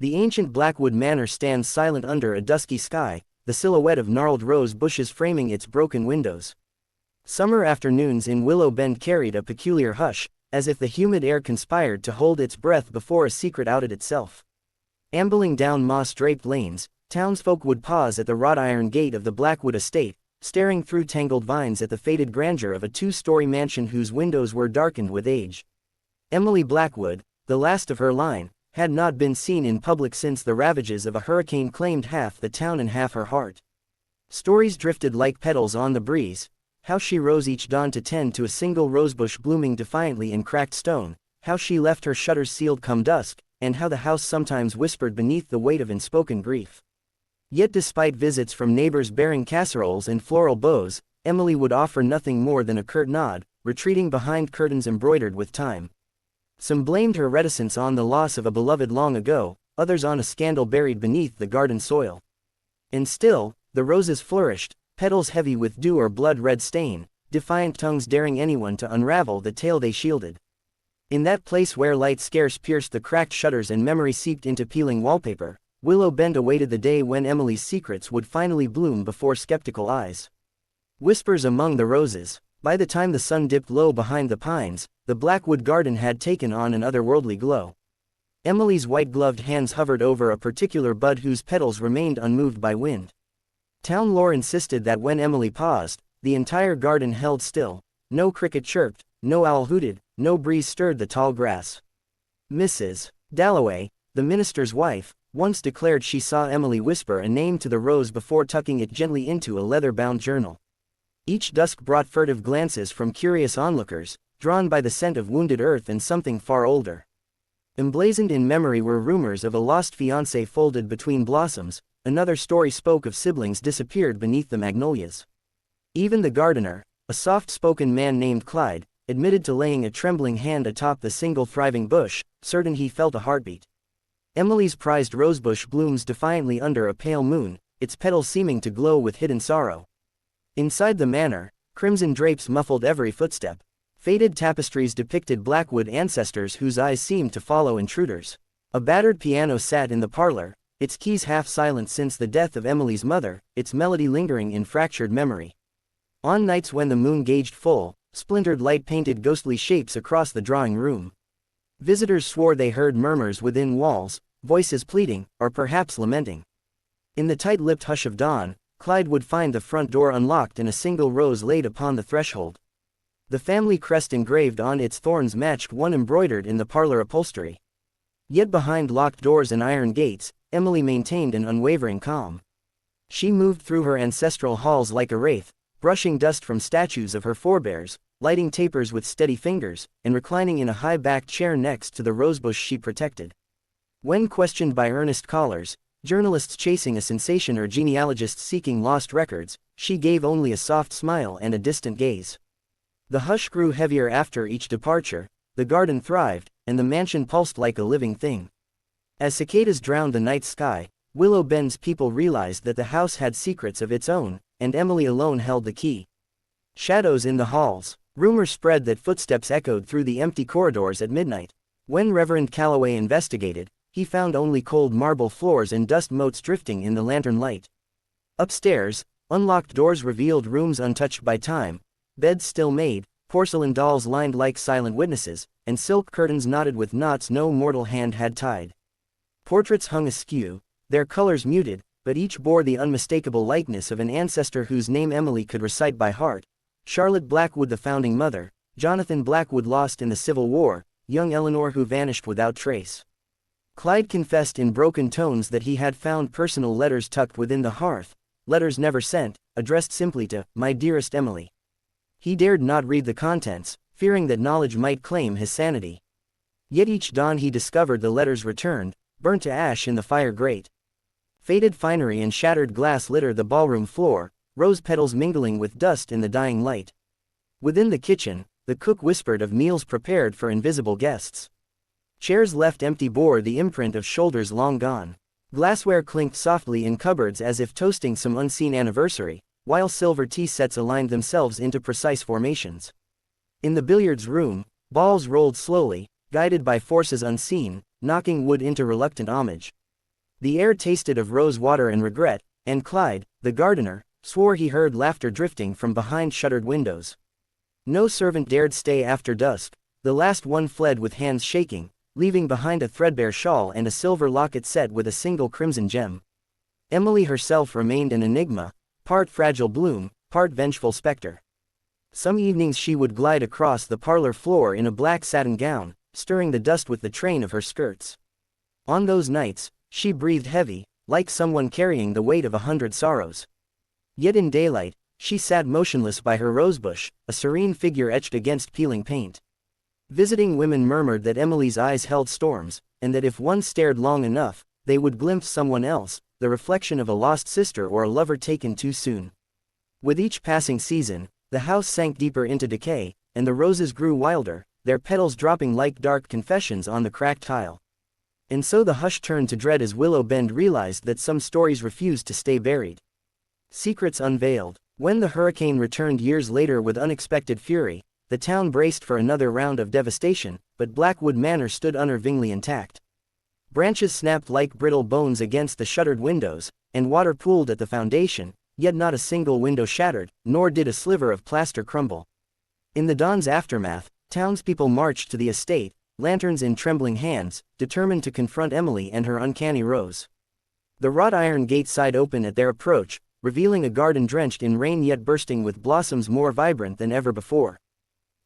The ancient Blackwood Manor stands silent under a dusky sky, the silhouette of gnarled rose bushes framing its broken windows. Summer afternoons in Willow Bend carried a peculiar hush, as if the humid air conspired to hold its breath before a secret outed itself. Ambling down moss-draped lanes, townsfolk would pause at the wrought iron gate of the Blackwood estate, staring through tangled vines at the faded grandeur of a two-story mansion whose windows were darkened with age. Emily Blackwood, the last of her line, had not been seen in public since the ravages of a hurricane claimed half the town and half her heart. Stories drifted like petals on the breeze, how she rose each dawn to tend to a single rosebush blooming defiantly in cracked stone, how she left her shutters sealed come dusk, and how the house sometimes whispered beneath the weight of unspoken grief. Yet despite visits from neighbors bearing casseroles and floral bows, Emily would offer nothing more than a curt nod, retreating behind curtains embroidered with time. Some blamed her reticence on the loss of a beloved long ago, others on a scandal buried beneath the garden soil. And still, the roses flourished, petals heavy with dew or blood-red stain, defiant tongues daring anyone to unravel the tale they shielded. In that place where light scarce pierced the cracked shutters and memory seeped into peeling wallpaper, Willow Bend awaited the day when Emily's secrets would finally bloom before skeptical eyes. Whispers among the roses. By the time the sun dipped low behind the pines, the Blackwood garden had taken on an otherworldly glow. Emily's white-gloved hands hovered over a particular bud whose petals remained unmoved by wind. Town lore insisted that when Emily paused, the entire garden held still. No cricket chirped, no owl hooted, no breeze stirred the tall grass. Mrs. Dalloway, the minister's wife, once declared she saw Emily whisper a name to the rose before tucking it gently into a leather-bound journal. Each dusk brought furtive glances from curious onlookers, drawn by the scent of wounded earth and something far older. Emblazoned in memory were rumors of a lost fiancé folded between blossoms, another story spoke of siblings disappeared beneath the magnolias. Even the gardener, a soft-spoken man named Clyde, admitted to laying a trembling hand atop the single thriving bush, certain he felt a heartbeat. Emily's prized rosebush blooms defiantly under a pale moon, its petals seeming to glow with hidden sorrow. Inside the manor, crimson drapes muffled every footstep. Faded tapestries depicted Blackwood ancestors whose eyes seemed to follow intruders. A battered piano sat in the parlor, its keys half silent since the death of Emily's mother, its melody lingering in fractured memory. On nights when the moon gauged full, splintered light painted ghostly shapes across the drawing room. Visitors swore they heard murmurs within walls, voices pleading, or perhaps lamenting. In the tight-lipped hush of dawn, Clyde would find the front door unlocked and a single rose laid upon the threshold. The family crest engraved on its thorns matched one embroidered in the parlor upholstery. Yet behind locked doors and iron gates, Emily maintained an unwavering calm. She moved through her ancestral halls like a wraith, brushing dust from statues of her forebears, lighting tapers with steady fingers, and reclining in a high-backed chair next to the rosebush she protected. When questioned by earnest callers, journalists chasing a sensation or genealogists seeking lost records, she gave only a soft smile and a distant gaze. The hush grew heavier after each departure, the garden thrived, and the mansion pulsed like a living thing. As cicadas drowned the night sky, Willow Bend's people realized that the house had secrets of its own, and Emily alone held the key. Shadows in the halls. Rumor spread that footsteps echoed through the empty corridors at midnight. When Reverend Calloway investigated, he found only cold marble floors and dust motes drifting in the lantern light. Upstairs, unlocked doors revealed rooms untouched by time, beds still made, porcelain dolls lined like silent witnesses, and silk curtains knotted with knots no mortal hand had tied. Portraits hung askew, their colors muted, but each bore the unmistakable likeness of an ancestor whose name Emily could recite by heart: Charlotte Blackwood, the founding mother, Jonathan Blackwood lost in the Civil War, young Eleanor who vanished without trace. Clyde confessed in broken tones that he had found personal letters tucked within the hearth, letters never sent, addressed simply to "My dearest Emily." He dared not read the contents, fearing that knowledge might claim his sanity. Yet each dawn he discovered the letters returned, burnt to ash in the fire grate. Faded finery and shattered glass litter the ballroom floor, rose petals mingling with dust in the dying light. Within the kitchen, the cook whispered of meals prepared for invisible guests. Chairs left empty bore the imprint of shoulders long gone. Glassware clinked softly in cupboards as if toasting some unseen anniversary, while silver tea sets aligned themselves into precise formations. In the billiards room, balls rolled slowly, guided by forces unseen, knocking wood into reluctant homage. The air tasted of rose water and regret, and Clyde, the gardener, swore he heard laughter drifting from behind shuttered windows. No servant dared stay after dusk. The last one fled with hands shaking, leaving behind a threadbare shawl and a silver locket set with a single crimson gem. Emily herself remained an enigma, part fragile bloom, part vengeful spectre. Some evenings she would glide across the parlor floor in a black satin gown, stirring the dust with the train of her skirts. On those nights, she breathed heavy, like someone carrying the weight of 100 sorrows. Yet in daylight, she sat motionless by her rosebush, a serene figure etched against peeling paint. Visiting women murmured that Emily's eyes held storms, and that if one stared long enough, they would glimpse someone else, the reflection of a lost sister or a lover taken too soon. With each passing season, the house sank deeper into decay, and the roses grew wilder, their petals dropping like dark confessions on the cracked tile. And so the hush turned to dread as Willow Bend realized that some stories refused to stay buried. Secrets unveiled. When the hurricane returned years later with unexpected fury, the town braced for another round of devastation, but Blackwood Manor stood unnervingly intact. Branches snapped like brittle bones against the shuttered windows, and water pooled at the foundation, yet not a single window shattered, nor did a sliver of plaster crumble. In the dawn's aftermath, townspeople marched to the estate, lanterns in trembling hands, determined to confront Emily and her uncanny rose. The wrought iron gate sighed open at their approach, revealing a garden drenched in rain yet bursting with blossoms more vibrant than ever before.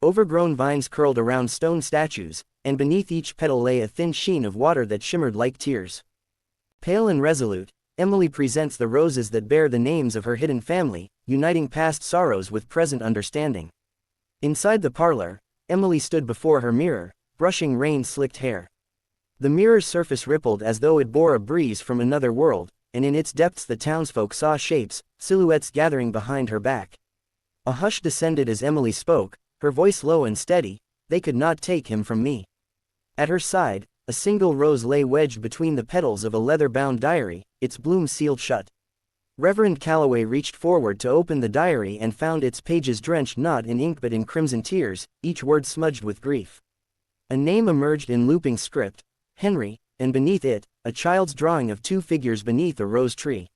Overgrown vines curled around stone statues, and beneath each petal lay a thin sheen of water that shimmered like tears. Pale and resolute, Emily presents the roses that bear the names of her hidden family, uniting past sorrows with present understanding. Inside the parlor, Emily stood before her mirror, brushing rain-slicked hair. The mirror's surface rippled as though it bore a breeze from another world, and in its depths the townsfolk saw shapes, silhouettes gathering behind her back. A hush descended as Emily spoke, her voice low and steady. "They could not take him from me." At her side, a single rose lay wedged between the petals of a leather-bound diary, its bloom sealed shut. Reverend Calloway reached forward to open the diary and found its pages drenched not in ink but in crimson tears, each word smudged with grief. A name emerged in looping script, Henry, and beneath it, a child's drawing of two figures beneath a rose tree.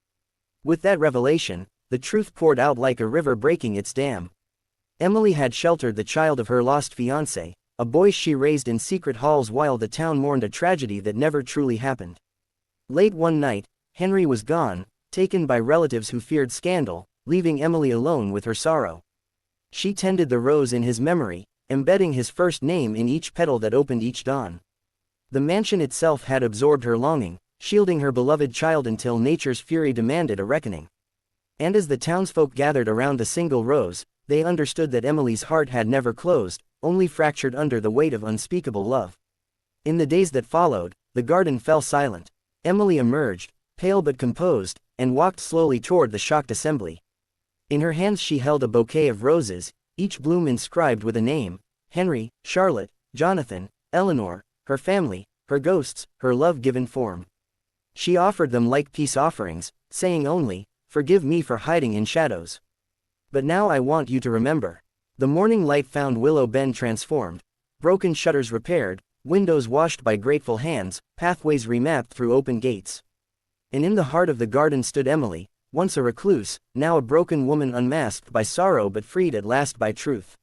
With that revelation, the truth poured out like a river breaking its dam. Emily had sheltered the child of her lost fiancé, a boy she raised in secret halls while the town mourned a tragedy that never truly happened. Late one night, Henry was gone, taken by relatives who feared scandal, leaving Emily alone with her sorrow. She tended the rose in his memory, embedding his first name in each petal that opened each dawn. The mansion itself had absorbed her longing, shielding her beloved child until nature's fury demanded a reckoning. And as the townsfolk gathered around the single rose, they understood that Emily's heart had never closed, only fractured under the weight of unspeakable love. In the days that followed, the garden fell silent. Emily emerged, pale but composed, and walked slowly toward the shocked assembly. In her hands she held a bouquet of roses, each bloom inscribed with a name: Henry, Charlotte, Jonathan, Eleanor, her family, her ghosts, her love given form. She offered them like peace offerings, saying only, "Forgive me for hiding in shadows. But now I want you to remember." The morning light found Willow Bend transformed, broken shutters repaired, windows washed by grateful hands, pathways remapped through open gates. And in the heart of the garden stood Emily, once a recluse, now a broken woman unmasked by sorrow but freed at last by truth.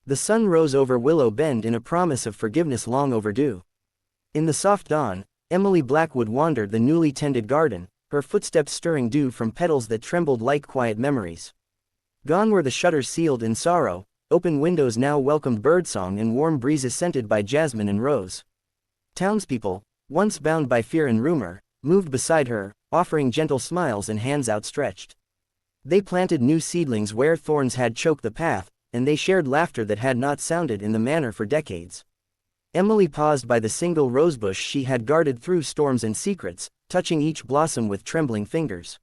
The sun rose over Willow Bend in a promise of forgiveness long overdue. In the soft dawn, Emily Blackwood wandered the newly tended garden, her footsteps stirring dew from petals that trembled like quiet memories. Gone were the shutters sealed in sorrow, open windows now welcomed birdsong and warm breezes scented by jasmine and rose. Townspeople, once bound by fear and rumor, moved beside her, offering gentle smiles and hands outstretched. They planted new seedlings where thorns had choked the path, and they shared laughter that had not sounded in the manor for decades. Emily paused by the single rosebush she had guarded through storms and secrets, touching each blossom with trembling fingers.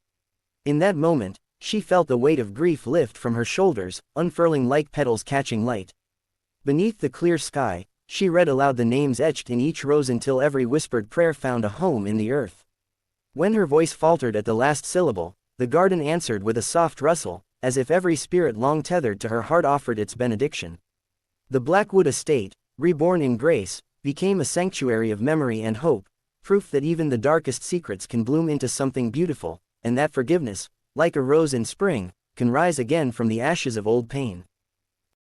In that moment, she felt the weight of grief lift from her shoulders, unfurling like petals catching light. Beneath the clear sky, she read aloud the names etched in each rose until every whispered prayer found a home in the earth. When her voice faltered at the last syllable, the garden answered with a soft rustle, as if every spirit long tethered to her heart offered its benediction. The Blackwood estate, reborn in grace, became a sanctuary of memory and hope, proof that even the darkest secrets can bloom into something beautiful, and that forgiveness, like a rose in spring, can rise again from the ashes of old pain.